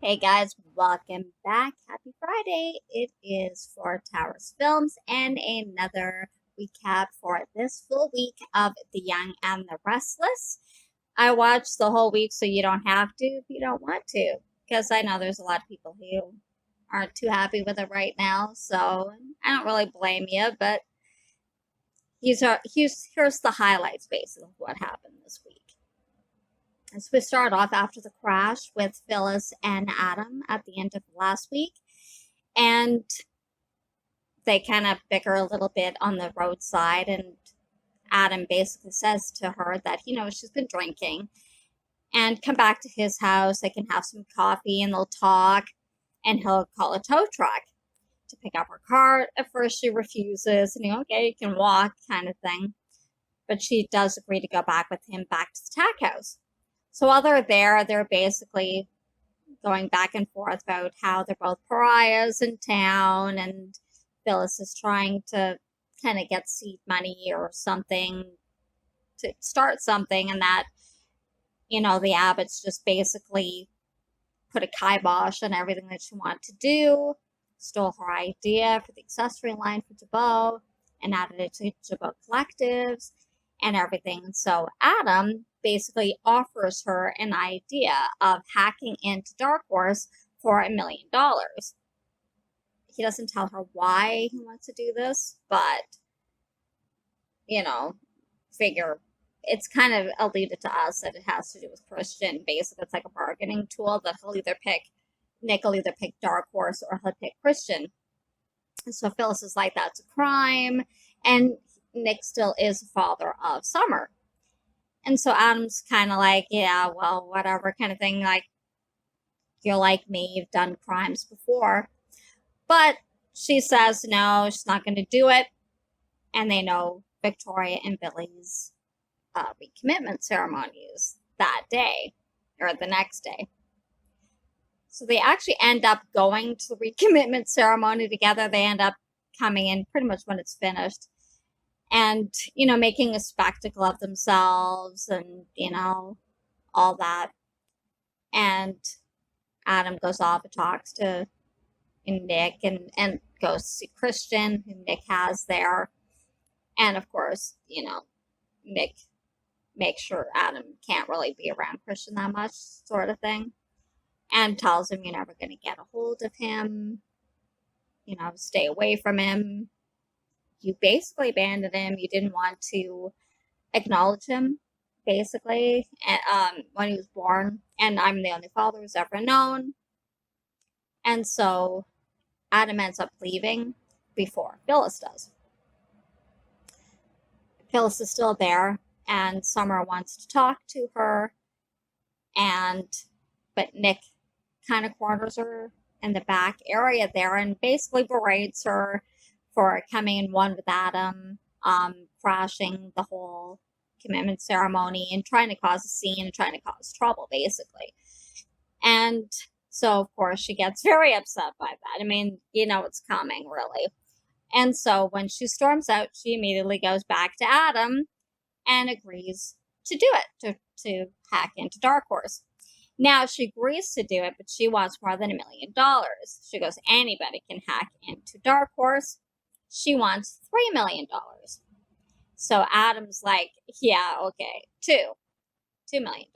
Hey guys, welcome back. Happy Friday. It is for Towers Films and another recap for this full week of The Young and The Restless. I watched the whole week so you don't have to if you don't want to, because I know there's a lot of people who aren't too happy with it right now, so I don't really blame you, but here's the highlights basically of what happened this week. So we start off after the crash with Phyllis and Adam at the end of last week, and they kind of bicker a little bit on the roadside. And Adam basically says to her that she's been drinking, and come back to his house. They can have some coffee and they'll talk, and he'll call a tow truck to pick up her car. At first, she refuses, and okay, you can walk, kind of thing. But she does agree to go back with him back to the tack house. So while they're basically going back and forth about how they're both pariahs in town, and Phyllis is trying to kind of get seed money or something to start something, and that, the Abbotts just basically put a kibosh on everything that she wanted to do, stole her idea for the accessory line for Jabot, and added it to Jabot Collectives and everything. So Adam basically offers her an idea of hacking into Dark Horse for $1 million. He doesn't tell her why he wants to do this, but, figure it's kind of alluded to us that it has to do with Christian. Basically, it's like a bargaining tool that Nick will either pick Dark Horse or he'll pick Christian. And so Phyllis is like, that's a crime. And Nick still is the father of Summer. And so Adam's kind of like, yeah, well, whatever kind of thing. Like, you're like me, you've done crimes before. But she says no, she's not going to do it. And they know Victoria and Billy's recommitment ceremonies that day or the next day. So they actually end up going to the recommitment ceremony together. They end up coming in pretty much when it's finished. And, making a spectacle of themselves and, all that. And Adam goes off and talks to Nick and goes to see Christian, who Nick has there. And, of course, Nick makes sure Adam can't really be around Christian that much, sort of thing. And tells him you're never going to get a hold of him. Stay away from him. You basically abandoned him. You didn't want to acknowledge him, basically, when he was born. And I'm the only father who's ever known. And so Adam ends up leaving before Phyllis does. Phyllis is still there, and Summer wants to talk to her. But Nick kind of corners her in the back area there and basically berates her for coming in one with Adam, crashing the whole commitment ceremony and trying to cause a scene and trying to cause trouble, basically. And so, of course, she gets very upset by that. I mean, it's coming, really. And so when she storms out, she immediately goes back to Adam and agrees to do it, to hack into Dark Horse. Now, she agrees to do it, but she wants more than $1 million. She goes, anybody can hack into Dark Horse. She wants $3 million. So Adam's like, yeah, okay, $2 million.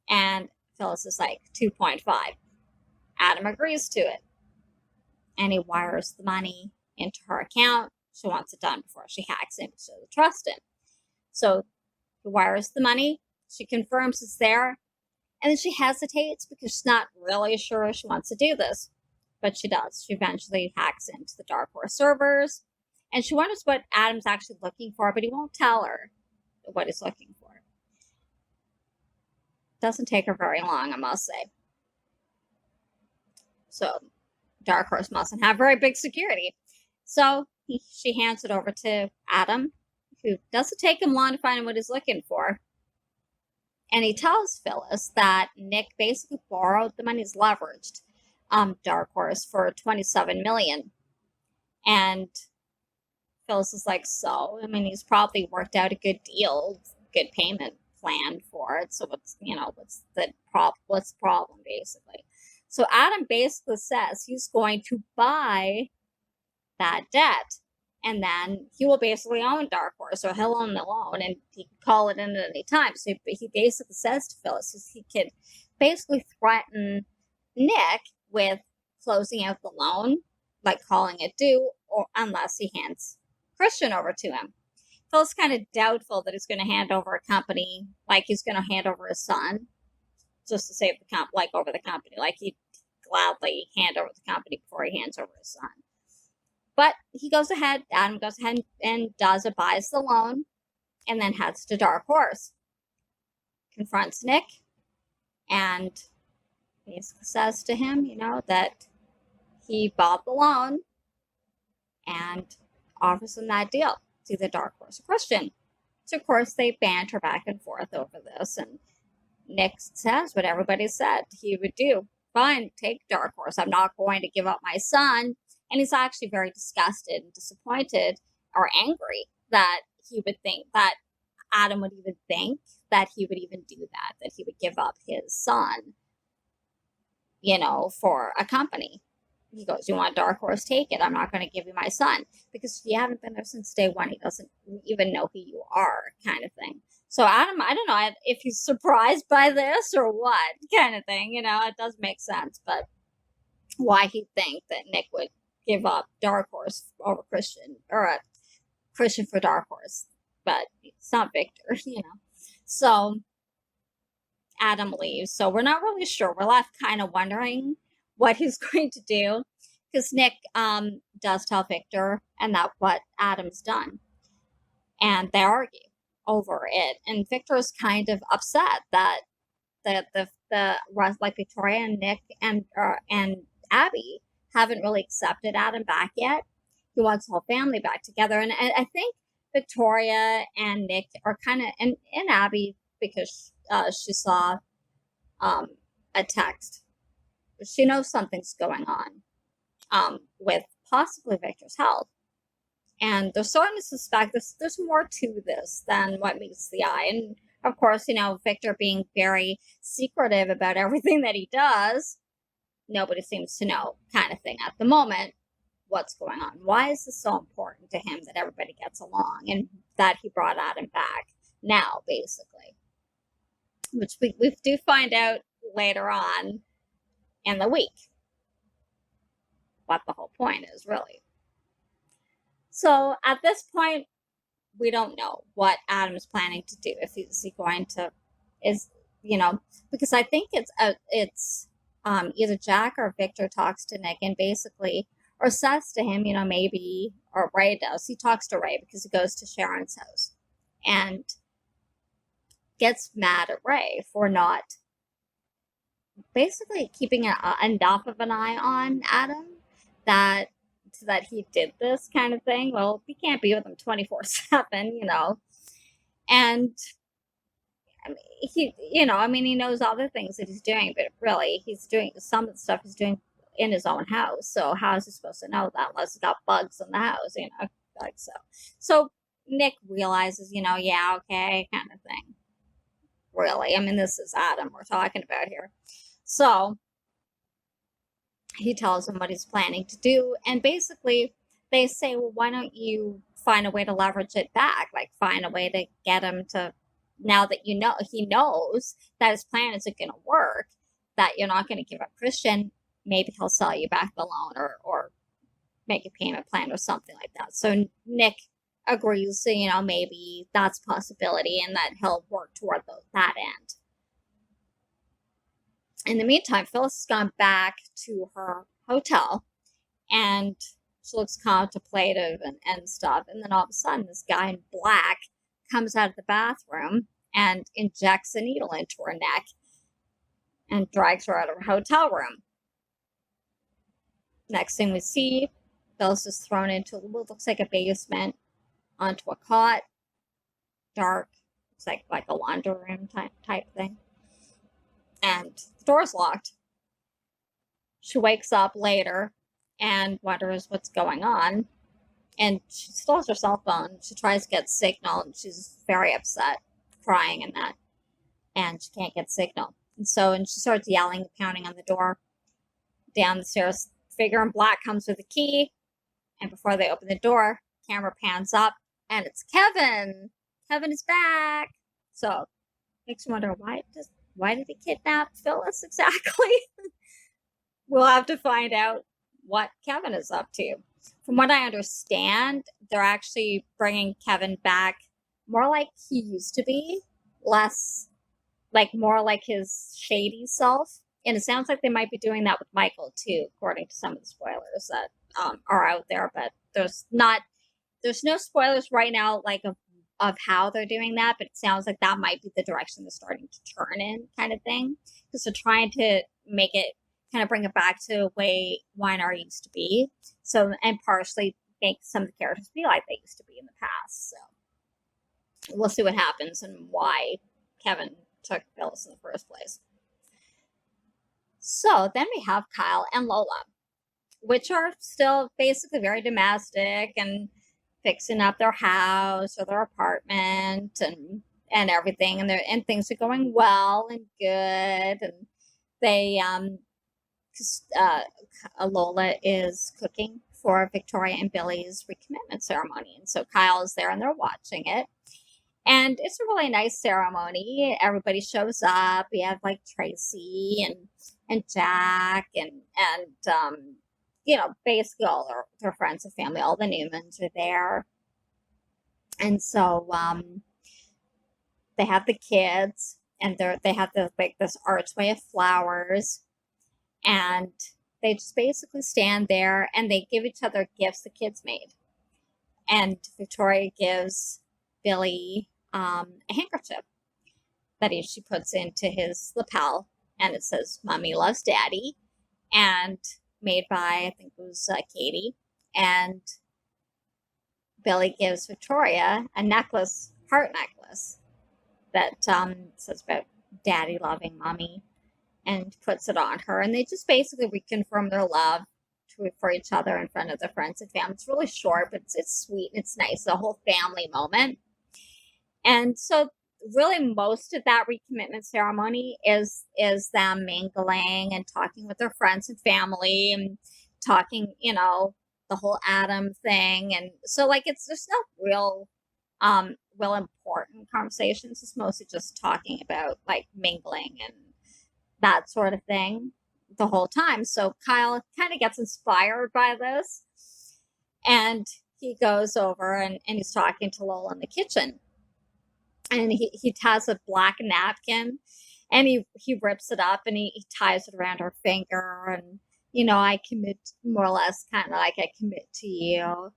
And Phyllis is like, 2.5. Adam agrees to it. And he wires the money into her account. She wants it done before she hacks in, so they trust him. So he wires the money. She confirms it's there. And then she hesitates because she's not really sure she wants to do this. But she does. She eventually hacks into the Dark Horse servers. And she wonders what Adam's actually looking for, but he won't tell her what he's looking for. Doesn't take her very long, I must say. So Dark Horse mustn't have very big security. So she hands it over to Adam, who doesn't take him long to find what he's looking for. And he tells Phyllis that Nick basically borrowed the money, he's leveraged Dark Horse for $27 million. And Phyllis is like, so? I mean, he's probably worked out a good deal, good payment plan for it. So what's the problem, basically? So Adam basically says he's going to buy that debt. And then he will basically own Dark Horse, or he'll own the loan, and he can call it in at any time. So he basically says to Phyllis he could basically threaten Nick with closing out the loan, like calling it due, or unless he hands Christian over to him. Phil's kind of doubtful that he's going to hand over a company, like he's going to hand over his son, just to save the over the company. Like he'd gladly hand over the company before he hands over his son. But Adam goes ahead and does it, buys the loan, and then heads to Dark Horse. Confronts Nick, and basically says to him, that he bought the loan and offers him that deal. It's either Dark Horse or Christian. So, of course, they banter back and forth over this, and Nick says what everybody said he would do. Fine, take Dark Horse. I'm not going to give up my son. And he's actually very disgusted and disappointed or angry that he would think that Adam would even think that he would even do that he would give up his son, for a company. He goes, you want Dark Horse? Take it. I'm not going to give you my son. Because if you haven't been there since day one, he doesn't even know who you are, kind of thing. So Adam, I don't know if he's surprised by this or what, kind of thing. It does make sense. But why he'd think that Nick would give up Dark Horse over Christian, or Christian for Dark Horse, but it's not Victor, So Adam leaves. So we're not really sure. We're left kind of wondering what he's going to do, because Nick does tell Victor and that what Adam's done, and they argue over it. And Victor is kind of upset that the like Victoria and Nick and Abby haven't really accepted Adam back yet. He wants the whole family back together. And I think Victoria and Nick are kind of, and Abby, because she saw a text. She knows something's going on with possibly Victor's health. And they're starting to suspect there's more to this than what meets the eye. And of course, Victor being very secretive about everything that he does, nobody seems to know, kind of thing at the moment, what's going on. Why is this so important to him that everybody gets along and that he brought Adam back now, basically? Which we do find out later on in the week what the whole point is, really. So at this point, we don't know what Adam is planning to do. If is he going to, because I think it's either Jack or Victor talks to Nick and basically, or says to him, maybe, or Ray does. He talks to Ray because he goes to Sharon's house and gets mad at Ray for not basically keeping enough of an eye on Adam that he did this kind of thing. Well, he can't be with him 24/7, and he knows all the things that he's doing, but really he's doing some of the stuff he's doing in his own house. So how is he supposed to know that unless he's got bugs in the house, like so. So Nick realizes, yeah, okay, kind of thing. Really, this is Adam we're talking about here. So he tells him what he's planning to do, and basically they say, well, why don't you find a way to leverage it back, like find a way to get him to, now that he knows that his plan isn't going to work, that you're not going to give up Christian, maybe he'll sell you back the loan or make a payment plan or something like that. So Nick agrees, maybe that's a possibility and that he'll work toward that end. In the meantime, Phyllis has gone back to her hotel and she looks contemplative and stuff. And then all of a sudden, this guy in black comes out of the bathroom and injects a needle into her neck and drags her out of her hotel room. Next thing we see, Phyllis is thrown into what looks like a basement, onto a cot, dark, looks like a laundry room type thing. And the door's locked. She wakes up later and wonders what's going on. And she still has her cell phone. She tries to get signal, and she's very upset, crying and that. And she can't get signal. And she starts yelling, pounding on the door. down the stairs. Figure in black comes with a key, and before they open the door, camera pans up, and it's Kevin. Kevin is back. So makes you wonder why did he kidnap Phyllis exactly? We'll have to find out what Kevin is up to. From what I understand, they're actually bringing Kevin back more like he used to be, less like more like his shady self. And it sounds like they might be doing that with Michael too, according to some of the spoilers that are out there. But there's no spoilers right now, like of how they're doing that. But it sounds like that might be the direction they're starting to turn in, kind of thing, because they're trying to make it kind of bring it back to the way YNR used to be. So, and partially make some of the characters be like they used to be in the past. So we'll see what happens and why Kevin took Phyllis in the first place. So then we have Kyle and Lola, which are still basically very domestic and fixing up their house or their apartment and everything, and things are going well and good. And they Lola is cooking for Victoria and Billy's recommitment ceremony, and so Kyle is there and they're watching it. And it's a really nice ceremony. Everybody shows up. We have like Tracy and Jack and basically all their friends and family. All the Newmans are there. And so they have the kids, and they have this archway of flowers, and they just basically stand there and they give each other gifts the kids made. And Victoria gives Billy a handkerchief that she puts into his lapel, and it says "Mommy loves Daddy," and made by, I think it was Katie. And Billy gives Victoria a necklace, heart necklace, that says about Daddy loving Mommy, and puts it on her. And they just basically reconfirm their love for each other in front of their friends and family. It's really short, but it's sweet and it's nice. The whole family moment. And so really most of that recommitment ceremony is them mingling and talking with their friends and family and talking, the whole Adam thing. And so like there's no real important conversations. It's mostly just talking about like mingling and that sort of thing the whole time. So Kyle kind of gets inspired by this, and he goes over and he's talking to Lola in the kitchen. And he has a black napkin, and he rips it up and he ties it around her finger, and I commit, more or less, kind of like I commit to you,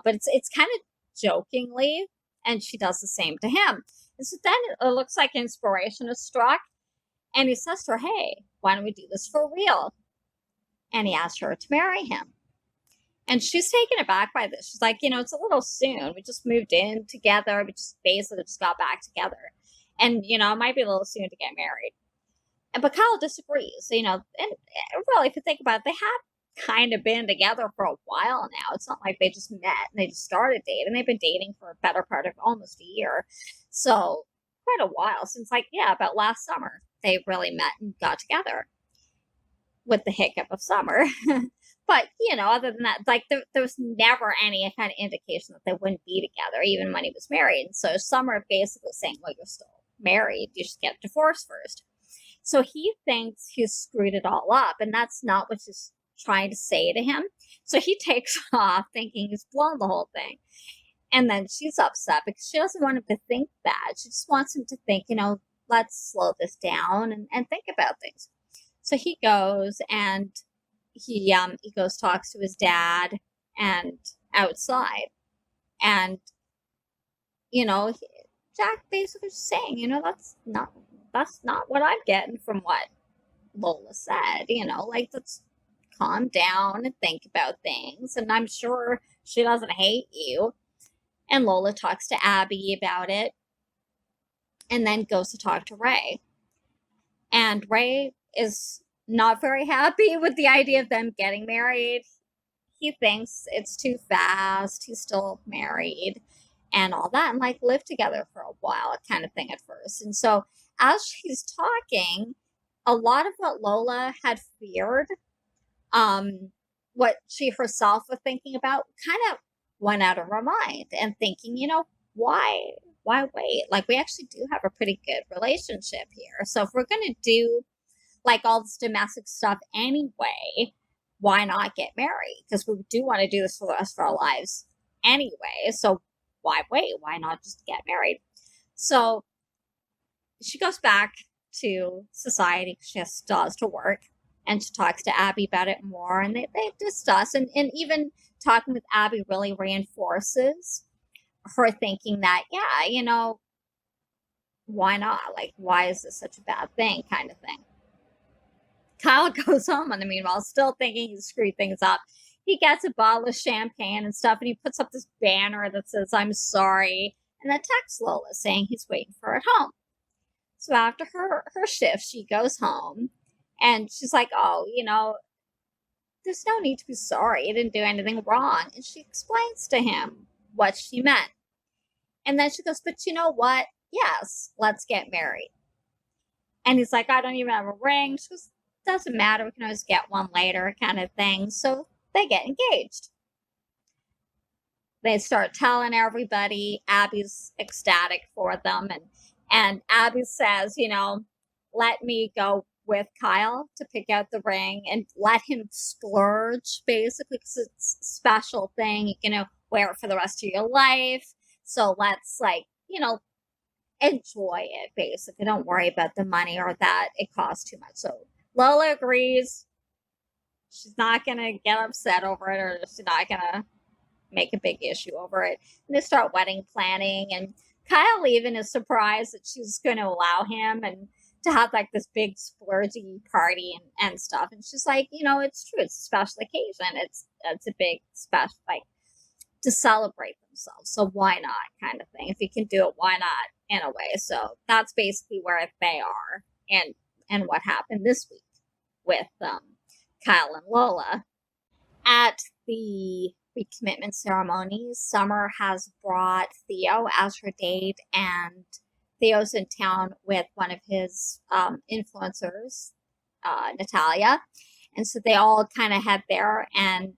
but it's kind of jokingly, and she does the same to him. And so then it looks like inspiration is struck, and he says to her, "Hey, why don't we do this for real?" And he asks her to marry him. And she's taken aback by this. She's like, it's a little soon. We just moved in together. We just basically just got back together. And, it might be a little soon to get married. But Kyle disagrees, and really, if you think about it, they have kind of been together for a while now. It's not like they just met and they just started dating. They've been dating for a better part of almost a year. So quite a while since, about last summer, they really met and got together, with the hiccup of summer. But, other than that, there was never any kind of indication that they wouldn't be together, even when he was married. And so Summer basically saying, well, you're still married. You should get divorced first. So he thinks he's screwed it all up, and that's not what she's trying to say to him. So he takes off thinking he's blown the whole thing. And then she's upset because she doesn't want him to think that. She just wants him to think, let's slow this down and think about things. So he goes and he goes talks to his dad and outside, and Jack basically is saying, that's not what I'm getting from what Lola said. Let's calm down and think about things, and I'm sure she doesn't hate you. And Lola talks to Abby about it, and then goes to talk to Ray, and Ray is not very happy with the idea of them getting married. He thinks it's too fast. He's still married and all that, and live together for a while kind of thing at first. And so as she's talking, a lot of what Lola had feared um, what she herself was thinking about kind of went out of her mind and thinking, why wait? Like, we actually do have a pretty good relationship here. So if we're going to do like all this domestic stuff anyway, why not get married? Because we do want to do this for the rest of our lives anyway. So why wait? Why not just get married? So she goes back to society. She still has to work, and she talks to Abby about it more, and they discuss, and even talking with Abby really reinforces her thinking that, yeah, why not? Like, why is this such a bad thing, kind of thing. Kyle goes home in the meanwhile, still thinking he screwed things up. He gets a bottle of champagne and stuff, and he puts up this banner that says, "I'm sorry," and then texts Lola saying he's waiting for her at home. So after her shift, she goes home, and she's like, "Oh, there's no need to be sorry. You didn't do anything wrong." And she explains to him what she meant. And then she goes, "But you know what? Yes, let's get married." And he's like, "I don't even have a ring." She goes, "Doesn't matter. We can always get one later," kind of thing. So they get engaged. They start telling everybody. Abby's ecstatic for them. And Abby says, let me go with Kyle to pick out the ring and let him splurge, basically, because it's a special thing. You can wear it for the rest of your life. So let's, enjoy it, basically. Don't worry about the money or that it costs too much. So Lola agrees. She's not going to get upset over it, or she's not going to make a big issue over it. And they start wedding planning, and Kyle even is surprised that she's going to allow him and to have like this big splurgy party and stuff. And she's like, it's true. It's a special occasion. It's a big special, like, to celebrate themselves. So why not, kind of thing. If you can do it, why not, in a way. So that's basically where they are and what happened this week with Kyle and Lola. At the recommitment ceremony, Summer has brought Theo as her date, and Theo's in town with one of his influencers, Natalia. And so they all kind of head there, and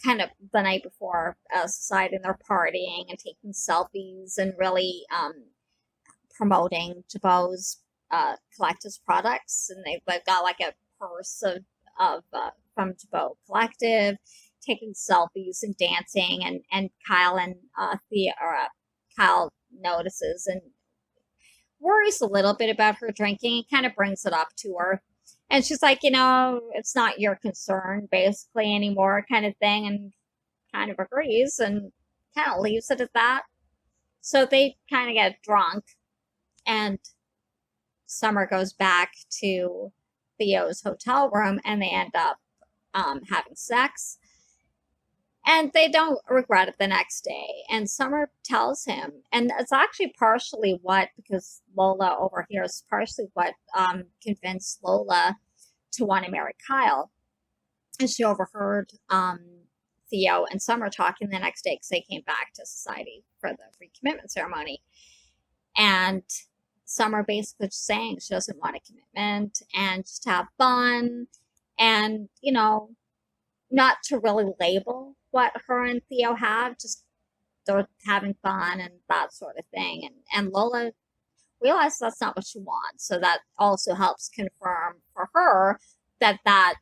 kind of the night before society, and they're partying and taking selfies and really promoting Jabot's Collective's products. And they've got like a purse of from Jabot Collective, taking selfies and dancing, and Kyle and Kyle notices and worries a little bit about her drinking. It kind of brings it up to her, and she's like, it's not your concern, basically, anymore, kind of thing, and kind of agrees and kind of leaves it at that. So they kind of get drunk, and Summer goes back to Theo's hotel room, and they end up having sex. And they don't regret it the next day. And Summer tells him, and it's actually partially because Lola overhears, partially what convinced Lola to want to marry Kyle. And she overheard Theo and Summer talking the next day, because they came back to society for the recommitment ceremony. And Summer basically just saying she doesn't want a commitment and just have fun, and not to really label what her and Theo have, just they're having fun and that sort of thing. And Lola realizes that's not what she wants, so that also helps confirm for her that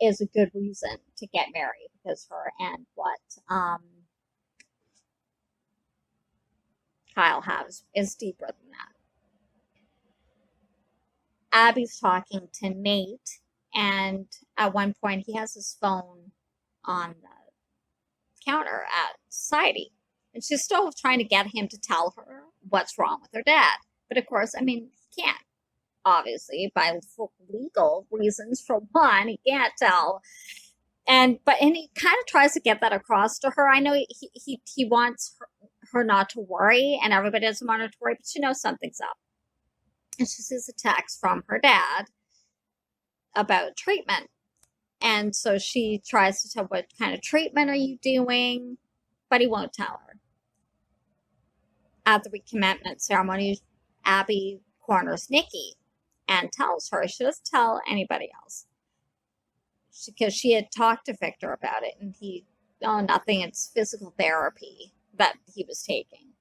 is a good reason to get married, because her and what Kyle has is deeper than that. Abby's talking to Nate, and at one point he has his phone on the counter at society, and she's still trying to get him to tell her what's wrong with her dad. But of course, he can't, obviously, for legal reasons. For one, he can't tell. And he kind of tries to get that across to her. I know he wants her not to worry, and everybody doesn't want her to worry, but she knows something's up. And she sees a text from her dad about treatment. And so she tries to tell, what kind of treatment are you doing? But he won't tell her. At the recommitment ceremony, Abby corners Nikki and tells her she doesn't tell anybody else. because she had talked to Victor about it, and he, oh, nothing, it's physical therapy that he was taking.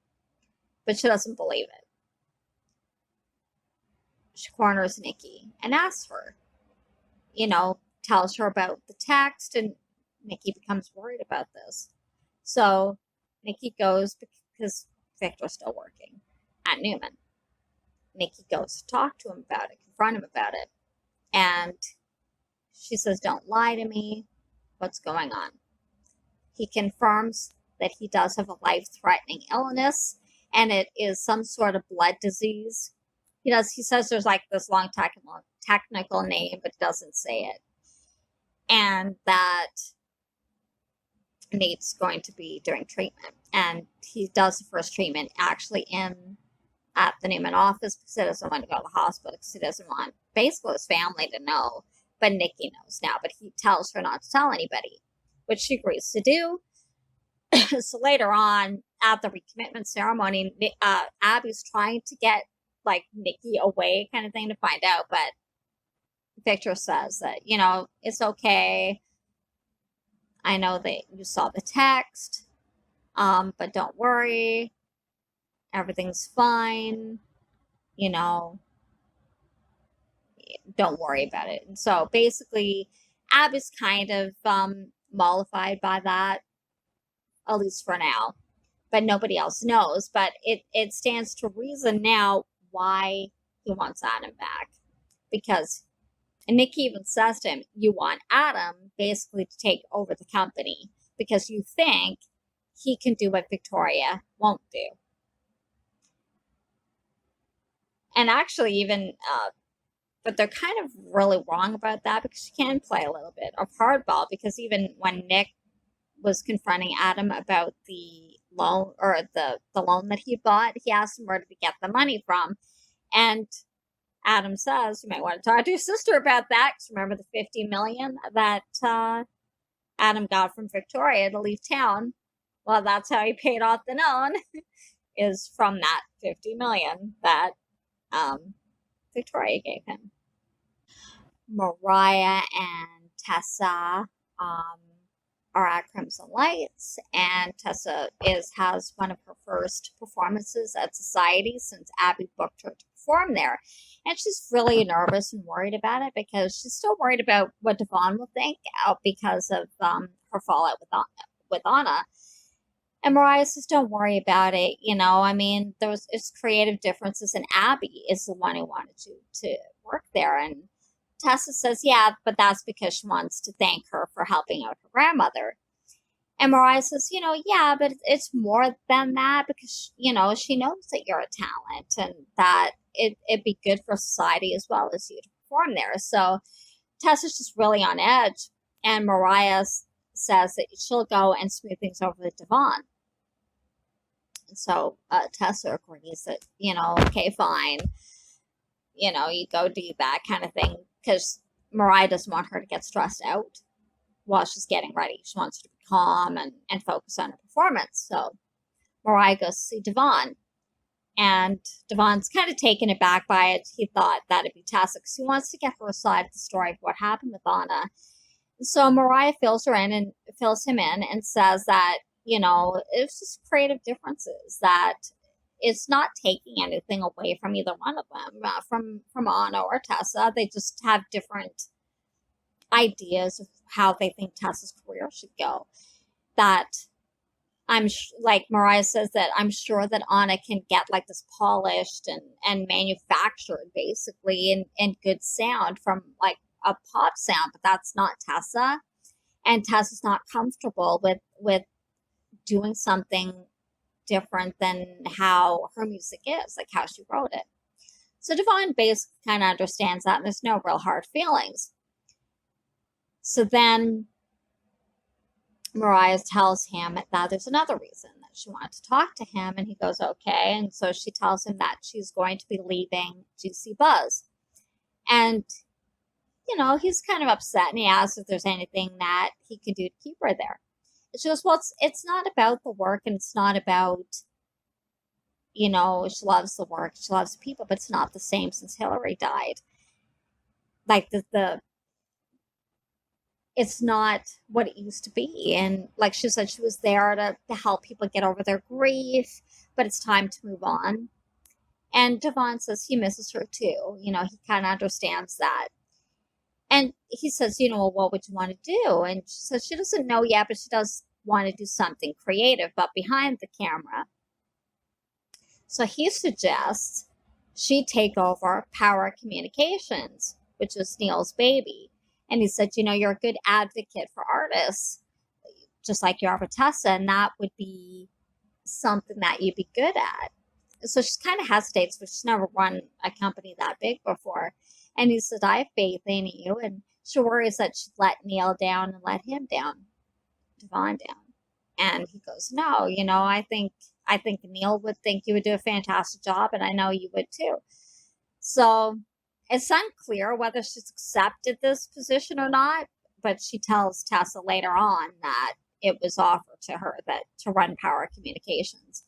But she doesn't believe it. She corners Nikki and asks her, tells her about the text, and Nikki becomes worried about this. So Nikki goes, because Victor's still working at Newman. Nikki goes to talk to him about it, confront him about it. And she says, don't lie to me. What's going on? He confirms that he does have a life-threatening illness, and it is some sort of blood disease. He says there's like this long technical name, but he doesn't say it. And that Nate's going to be doing treatment. And he does the first treatment actually at the Newman office because he doesn't want to go to the hospital because he doesn't want basically his family to know. But Nikki knows now, but he tells her not to tell anybody, which she agrees to do. So later on, at the recommitment ceremony, Abby's trying to get like Nikki away kind of thing to find out, but Victor says that, it's okay. I know that you saw the text, but don't worry. Everything's fine. Don't worry about it. And so basically, Abby's kind of mollified by that, at least for now. But nobody else knows. But it stands to reason now why he wants Adam back. Because Nikki even says to him, you want Adam basically to take over the company because you think he can do what Victoria won't do. And actually even, but they're kind of really wrong about that because she can play a little bit of hardball because even when Nick was confronting Adam about the loan or the loan that he bought, he asked him where did he get the money from. And Adam says, you might want to talk to your sister about that because remember the $50 million that Adam got from Victoria to leave town? Well, that's how he paid off the loan is from that $50 million that Victoria gave him. Mariah and Tessa are at Crimson Lights, and Tessa has one of her first performances at Society since Abby booked her to perform there. And she's really nervous and worried about it because she's still worried about what Devon will think because of her fallout with Anna. And Mariah says, don't worry about it. It's creative differences, and Abby is the one who wanted to work there. And Tessa says, yeah, but that's because she wants to thank her for helping out her grandmother. And Mariah says, yeah, but it's more than that because, she knows that you're a talent and that it'd be good for society as well as you to perform there. So Tessa's just really on edge. And Mariah says that she'll go and smooth things over with Devon. So Tessa agrees that, okay, fine. You go do that kind of thing because Mariah doesn't want her to get stressed out while she's getting ready. She wants her to be calm and focus on her performance. So Mariah goes to see Devon. And Devon's kind of taken aback by it. He thought that it'd be Tessa because he wants to get her side of the story of what happened with Anna. So Mariah fills him in and says that, it's just creative differences, that it's not taking anything away from either one of them, from Anna or Tessa. They just have different ideas of how they think Tessa's career should go. That like Mariah says that I'm sure that Anna can get like this polished and manufactured basically in good sound from like a pop sound, but that's not Tessa. And Tessa's not comfortable with doing something different than how her music is, like how she wrote it. So Devon basically kind of understands that, and there's no real hard feelings. So then Mariah tells him that there's another reason that she wanted to talk to him, and he goes, okay. And so she tells him that she's going to be leaving Juicy Buzz. And, he's kind of upset, and he asks if there's anything that he could do to keep her there. And she goes, well, it's not about the work, and it's not about, she loves the work, she loves the people, but it's not the same since Hillary died. Like the it's not what it used to be. And like she said, she was there to help people get over their grief, but it's time to move on. And Devon says he misses her too. He kind of understands that. And he says, well, what would you want to do? And she says she doesn't know yet, but she does want to do something creative, but behind the camera. So he suggests she take over Power Communications, which is Neil's baby. And he said, you're a good advocate for artists, just like you are for Tessa, and that would be something that you'd be good at. So she kind of hesitates, but she's never run a company that big before. And he said, I have faith in you. And she worries that she'd let Neil down and let him down, Devon down. And he goes, no, I think Neil would think you would do a fantastic job, and I know you would too. So it's unclear whether she's accepted this position or not, but she tells Tessa later on that it was offered to her to run Power Communications.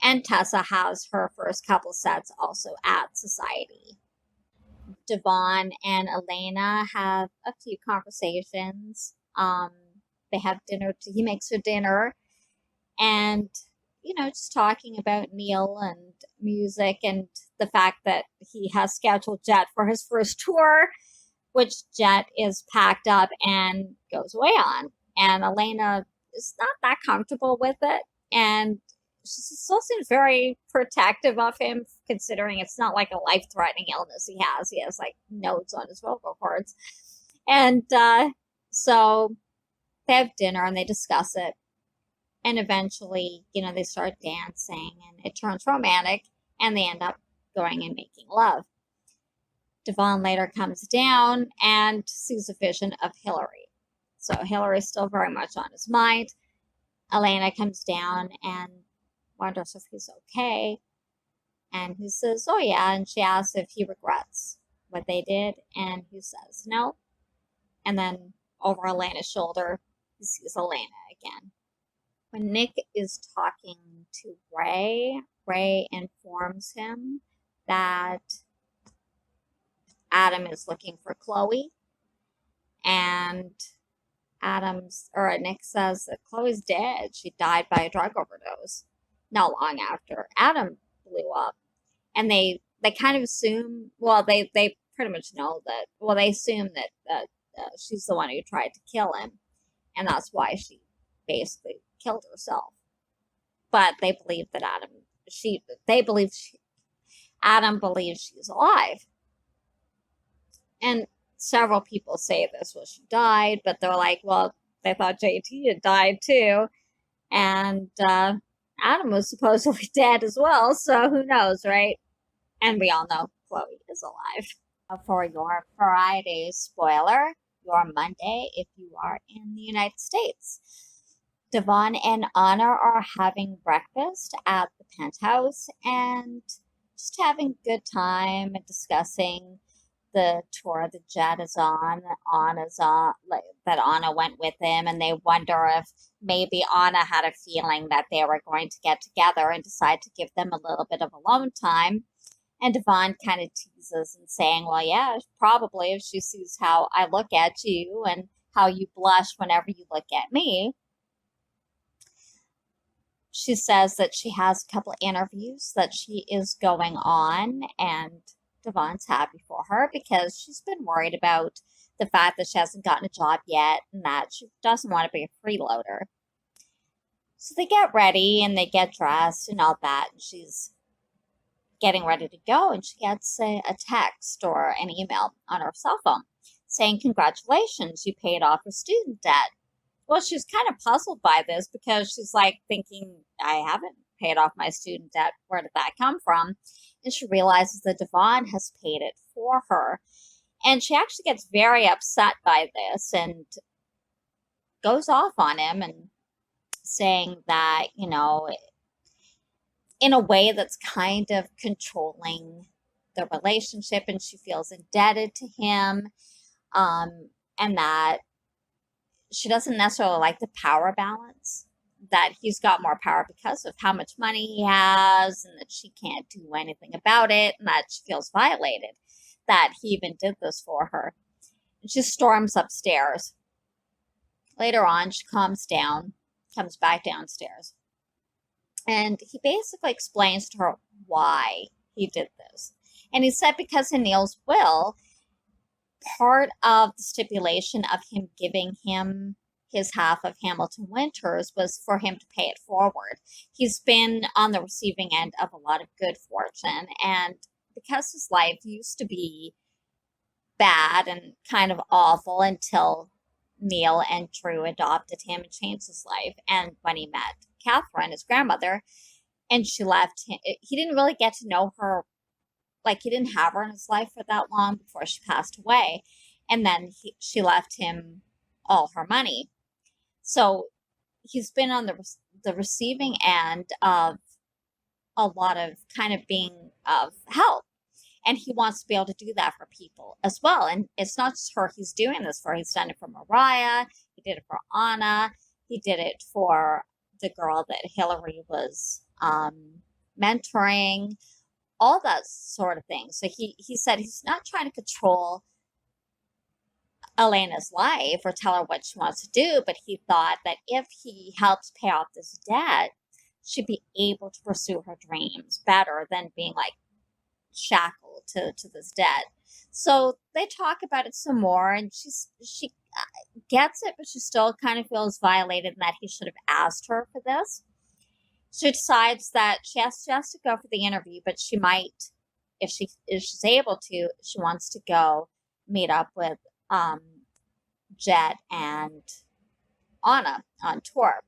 And Tessa has her first couple sets also at Society. Devon and Elena have a few conversations. They have dinner. He makes her dinner, and just talking about Neil and music and the fact that he has scheduled Jet for his first tour, which Jet is packed up and goes away on. And Elena is not that comfortable with it, and she still seems very protective of him, considering it's not like a life-threatening illness he has. He has like nodes on his vocal cords. And so they have dinner and they discuss it. And eventually, they start dancing and it turns romantic and they end up going and making love. Devon later comes down and sees a vision of Hillary. So Hillary's still very much on his mind. Elena comes down and wonders if he's okay. And he says, oh yeah. And she asks if he regrets what they did. And he says no. And then over Elena's shoulder, he sees Elena again. When Nick is talking to Ray, Ray informs him that Adam is looking for Chloe. And Nick says that Chloe's dead. She died by a drug overdose not long after Adam blew up. And they kind of assume, well, they pretty much know that, well, they assume that she's the one who tried to kill him. And that's why she basically killed herself. But they believe that Adam believes she's alive. And several people say this, well, she died, but they're like, well, they thought JT had died too. And Adam was supposedly dead as well, so who knows, right? And we all know Chloe is alive. For your Friday spoiler, your Monday if you are in the United States. Devon and Anna are having breakfast at the penthouse and just having a good time and discussing the tour that Jet is on, Anna's on, that Anna went with him, and they wonder if maybe Anna had a feeling that they were going to get together and decide to give them a little bit of alone time. And Devon kind of teases and saying, well, yeah, probably if she sees how I look at you and how you blush whenever you look at me. She says that she has a couple of interviews that she is going on, and Devon's happy for her because she's been worried about the fact that she hasn't gotten a job yet and that she doesn't want to be a freeloader. So they get ready and they get dressed and all that, and she's getting ready to go, and she gets a text or an email on her cell phone saying, congratulations, you paid off your student debt. Well, she's kind of puzzled by this because she's like thinking, I haven't paid off my student debt. Where did that come from? And she realizes that Devon has paid it for her. And she actually gets very upset by this and goes off on him and saying that, in a way that's kind of controlling the relationship, and she feels indebted to him, and that she doesn't necessarily like the power balance, that he's got more power because of how much money he has, and that she can't do anything about it, and that she feels violated, that he even did this for her. And she storms upstairs. Later on, she calms down, comes back downstairs, and he basically explains to her why he did this. And he said because in Neil's will, part of the stipulation of him giving him his half of Hamilton Winters was for him to pay it forward. He's been on the receiving end of a lot of good fortune, and because his life used to be bad and kind of awful until Neil and Drew adopted him and changed his life. And when he met Catherine, his grandmother, and she left him, he didn't really get to know her. Like, he didn't have her in his life for that long before she passed away. And then she left him all her money. So he's been on the receiving end of a lot of kind of being of help. And he wants to be able to do that for people as well. And it's not just her he's doing this for. He's done it for Mariah. He did it for Anna. He did it for the girl that Hillary was mentoring, all that sort of thing. So he said he's not trying to control Elena's life or tell her what she wants to do, but he thought that if he helps pay off this debt, she'd be able to pursue her dreams better than being like shackled to this debt. So they talk about it some more, and she gets it, but she still kind of feels violated and that he should have asked her for this. She decides that she has to go for the interview, but she might, if she's able to, she wants to go meet up with Jet and Anna on tour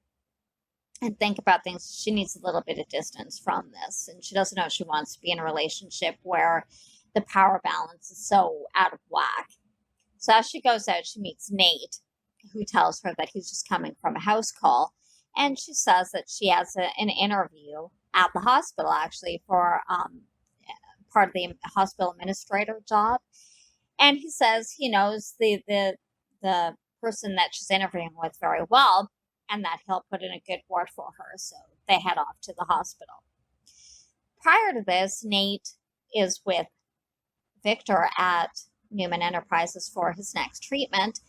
and think about things. She needs a little bit of distance from this, and she doesn't know if she wants to be in a relationship where the power balance is so out of whack. So as she goes out, she meets Nate, who tells her that he's just coming from a house call, and she says that she has an interview at the hospital, actually, for part of the hospital administrator job. And he says he knows the person that she's interviewing with very well, and that he'll put in a good word for her. So they head off to the hospital. Prior to this, Nate is with Victor at Newman Enterprises for his next treatment,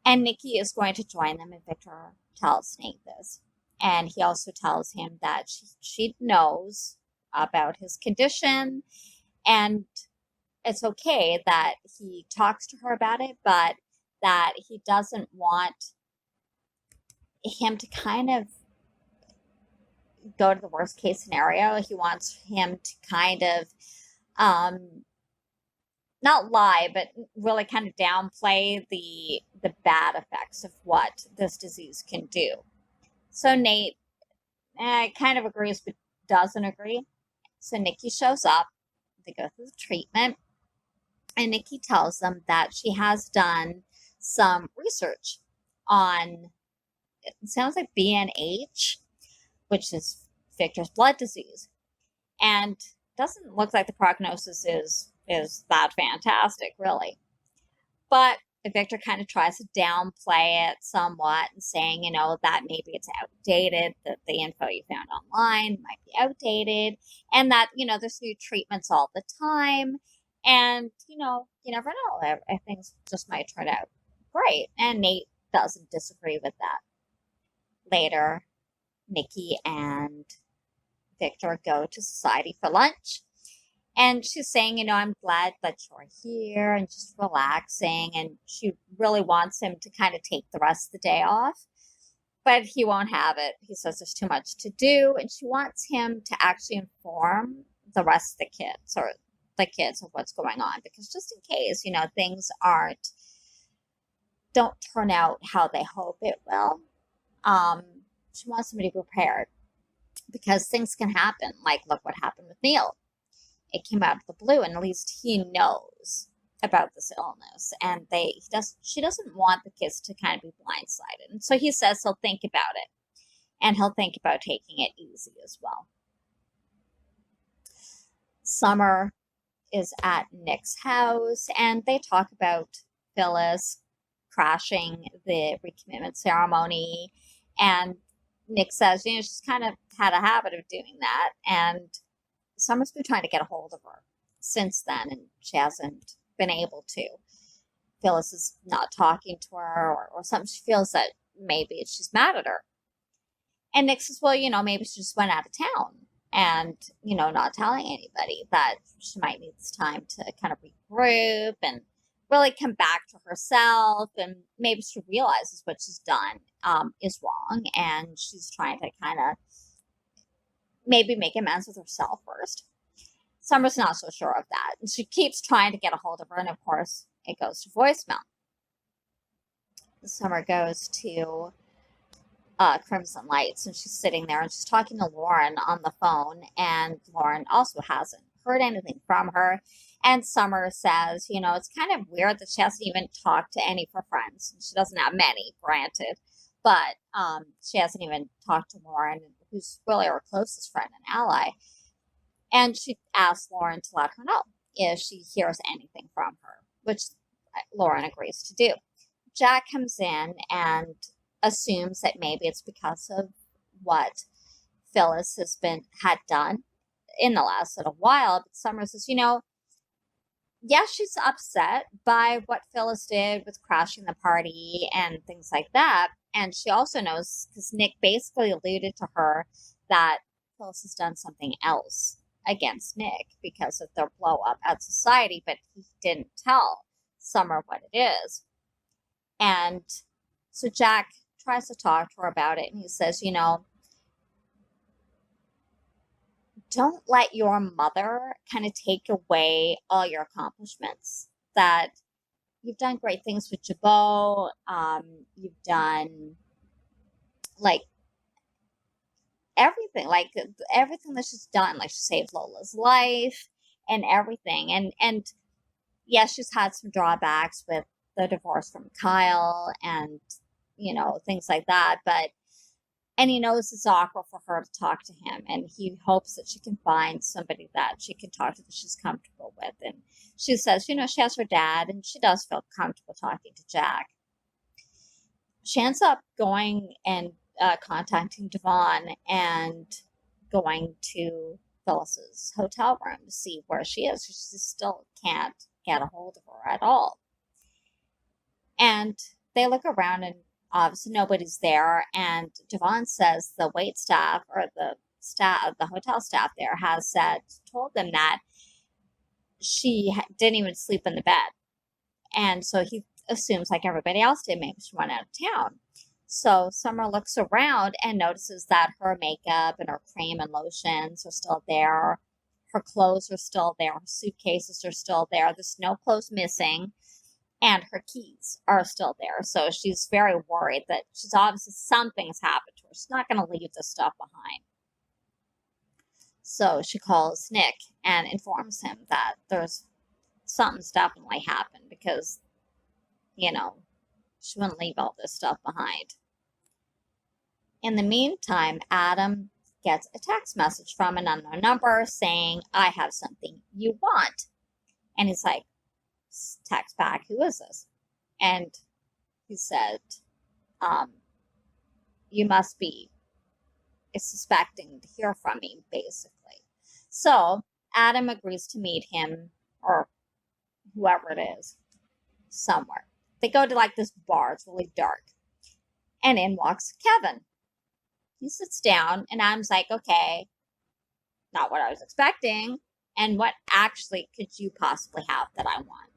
and Nikki is going to join them, and Victor tells Nate this. And he also tells him that she knows about his condition, and it's okay that he talks to her about it, but that he doesn't want him to kind of go to the worst case scenario. He wants him to kind of not lie, but really kind of downplay the bad effects of what this disease can do. So Nate kind of agrees, but doesn't agree. So Nikki shows up. They go through the treatment, and Nikki tells them that she has done some research on, it sounds like BNH, which is Victor's blood disease, and doesn't look like the prognosis is that fantastic, really. But Victor kind of tries to downplay it somewhat and saying, that maybe it's outdated, that the info you found online might be outdated, and that, there's new treatments all the time. And, you never know. Things just might turn out great. And Nate doesn't disagree with that. Later, Nikki and Victor go to Society for lunch. And she's saying, I'm glad that you're here and just relaxing. And she really wants him to kind of take the rest of the day off. But he won't have it. He says there's too much to do. And she wants him to actually inform the rest of the kids of what's going on. Because just in case, things don't turn out how they hope it will. She wants him to be prepared. Because things can happen. Like, look what happened with Neil. It came out of the blue, and at least he knows about this illness, and she doesn't want the kids to kind of be blindsided. And so he says he'll think about it, and he'll think about taking it easy as well. Summer is at Nick's house, and they talk about Phyllis crashing the recommitment ceremony, and Nick says, she's kind of had a habit of doing that, and Summer's been trying to get a hold of her since then, and she hasn't been able to. Phyllis is not talking to her or something. She feels that maybe she's mad at her. And Nick says, well, maybe she just went out of town and, not telling anybody that she might need this time to kind of regroup and really come back to herself. And maybe she realizes what she's done is wrong. And she's trying to kind of maybe make amends with herself first. Summer's not so sure of that. And she keeps trying to get a hold of her. And of course, it goes to voicemail. Summer goes to Crimson Lights, and she's sitting there and she's talking to Lauren on the phone, and Lauren also hasn't heard anything from her. And Summer says, it's kind of weird that she hasn't even talked to any of her friends. She doesn't have many, granted, but she hasn't even talked to Lauren, who's really her closest friend and ally. And she asks Lauren to let her know if she hears anything from her, which Lauren agrees to do. Jack comes in and assumes that maybe it's because of what Phyllis had done in the last little while. But Summer says, yes, she's upset by what Phyllis did with crashing the party and things like that. And she also knows, because Nick basically alluded to her, that Phyllis has done something else against Nick because of their blow up at Society, but he didn't tell Summer what it is. And so Jack tries to talk to her about it, and he says, don't let your mother kind of take away all your accomplishments. That you've done great things with Jabot. You've done everything that she's done. She saved Lola's life and everything. And yes, she's had some drawbacks with the divorce from Kyle and, things like that. And he knows it's awkward for her to talk to him. And he hopes that she can find somebody that she can talk to that she's comfortable with. And she says, she has her dad, and she does feel comfortable talking to Jack. She ends up going and contacting Devon and going to Phyllis's hotel room to see where she is. She still can't get a hold of her at all. And they look around, and obviously nobody's there. And Devon says the wait staff, or the hotel staff there, told them that she didn't even sleep in the bed. And so he assumes, like everybody else did, maybe she went out of town. So Summer looks around and notices that her makeup and her cream and lotions are still there. Her clothes are still there. Her suitcases are still there. There's no clothes missing. And her keys are still there. So she's very worried that something's happened to her. She's not going to leave this stuff behind. So she calls Nick and informs him that something's definitely happened, because, she wouldn't leave all this stuff behind. In the meantime, Adam gets a text message from an unknown number saying, I have something you want. And he's like, text back, who is this? And he said, you must be suspecting to hear from me, basically. So Adam agrees to meet him, or whoever it is, somewhere. They go to this bar. It's really dark. And in walks Kevin. He sits down, and Adam's like, okay, not what I was expecting. And what actually could you possibly have that I want?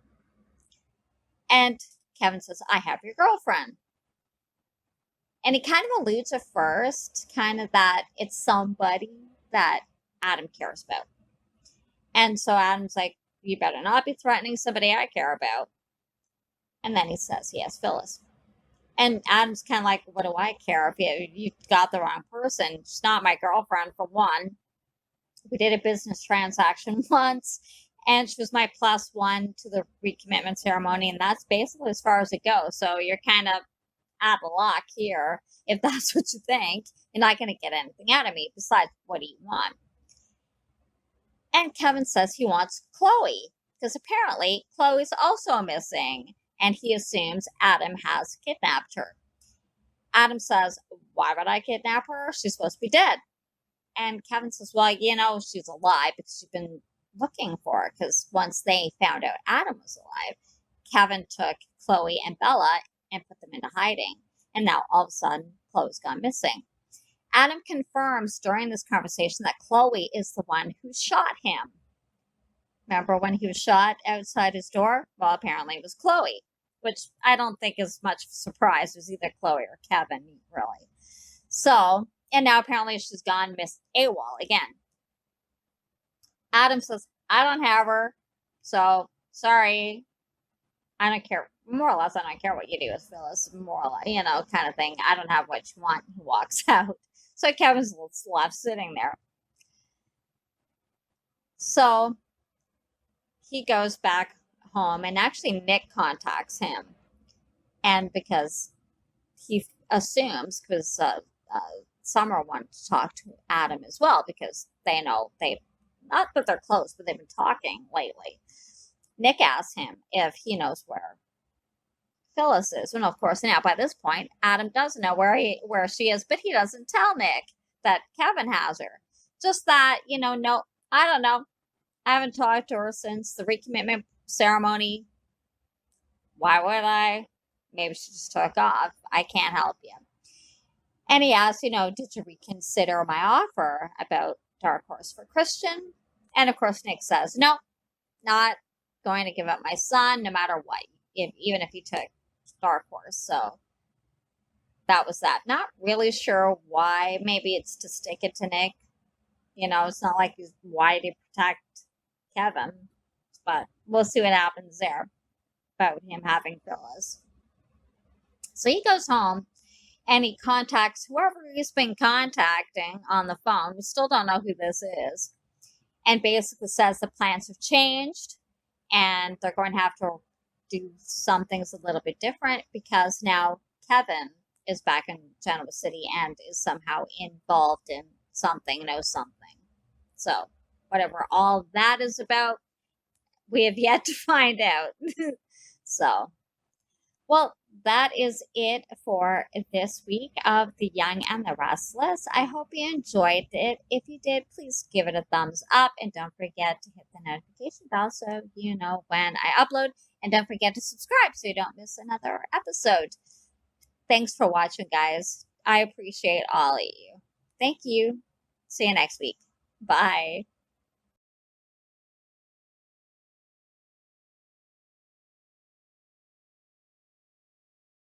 And Kevin says, I have your girlfriend. And he kind of alludes at first, kind of that it's somebody that Adam cares about. And so Adam's like, you better not be threatening somebody I care about. And then he says he has Phyllis. And Adam's kind of like, what do I care if you got the wrong person? She's not my girlfriend, for one. We did a business transaction once, and she was my +1 to the recommitment ceremony, and that's basically as far as it goes. So you're kind of out of luck here. If that's what you think, you're not going to get anything out of me. Besides, what do you want? And Kevin says he wants Chloe, because apparently Chloe's also missing, and he assumes Adam has kidnapped her. Adam says, why would I kidnap her? She's supposed to be dead. And Kevin says, well, she's alive because you've been looking for her, because once they found out Adam was alive, Kevin took Chloe and Bella and put them into hiding. And now all of a sudden, Chloe's gone missing. Adam confirms during this conversation that Chloe is the one who shot him. Remember when he was shot outside his door? Well, apparently it was Chloe, which I don't think is much of a surprise. It was either Chloe or Kevin, really. So, and now apparently she's gone missed AWOL again. Adam says, I don't have her, so sorry. I don't care. More or less, I don't care what you do with Phyllis. More or less, kind of thing. I don't have what you want. He walks out. So Kevin's left sitting there. So he goes back home, and actually Nick contacts him. And because he assumes, because Summer wanted to talk to Adam as well, because they know not that they're close, but they've been talking lately. Nick asks him if he knows where Phyllis is. And of course, now by this point, Adam does know where she is, but he doesn't tell Nick that Kevin has her. Just that, no, I don't know. I haven't talked to her since the recommitment ceremony. Why would I? Maybe she just took off. I can't help you. And he asks, did you reconsider my offer about Dark Horse for Christian? And of course, Nick says, no, not going to give up my son, no matter what, even if he took Dark Horse. So that was that. Not really sure why. Maybe it's to stick it to Nick. It's not like he's why to protect Kevin, but we'll see what happens there about him having Phyllis. So he goes home and he contacts whoever he's been contacting on the phone. We still don't know who this is. And basically says the plans have changed and they're going to have to do some things a little bit different because now Kevin is back in Genoa City and is somehow involved in something, knows something. So whatever all that is about, we have yet to find out. So, well, that is it for this week of The Young and the Restless. I hope you enjoyed it. If you did, please give it a thumbs up and don't forget to hit the notification bell so you know when I upload. And don't forget to subscribe so you don't miss another episode. Thanks for watching, guys. I appreciate all of you. Thank you. See you next week. Bye.